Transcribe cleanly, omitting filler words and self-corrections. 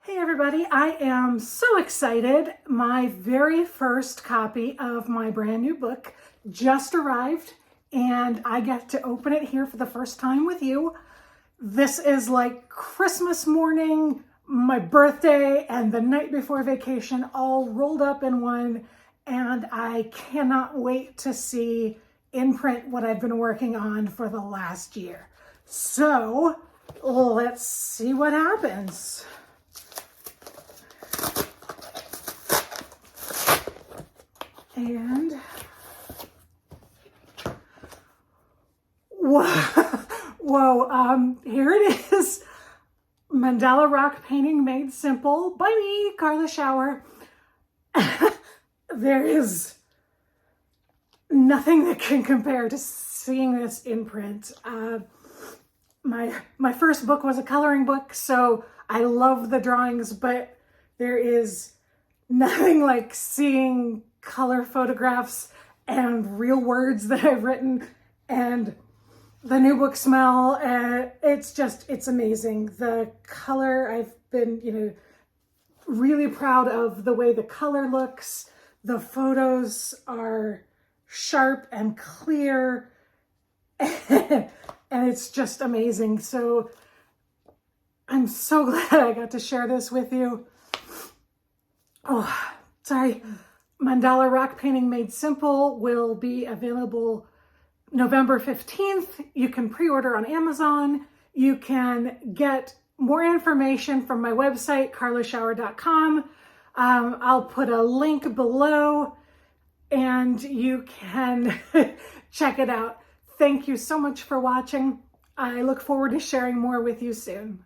Hey everybody, I am so excited. My very first copy of my brand new book just arrived and I get to open it here for the first time with you. This is like Christmas morning, my birthday, and the night before vacation all rolled up in one, and I cannot wait to see in print what I've been working on for the last year. So let's see what happens. And whoa, here it is. Mandala rock painting made simple by me, Carla Shower. There is nothing that can compare to seeing this in print. My first book was a coloring book, so I love the drawings, but there is nothing like seeing color photographs and real words that I've written and the new book smell. It's amazing. The color, I've been, really proud of the way the color looks. The photos are sharp and clear and it's just amazing. So I'm so glad I got to share this with you. Oh, sorry. Mandala Rock Painting Made Simple will be available November 15th. You can pre-order on Amazon. You can get more information from my website, carlashower.com. I'll put a link below and you can check it out. Thank you so much for watching. I look forward to sharing more with you soon.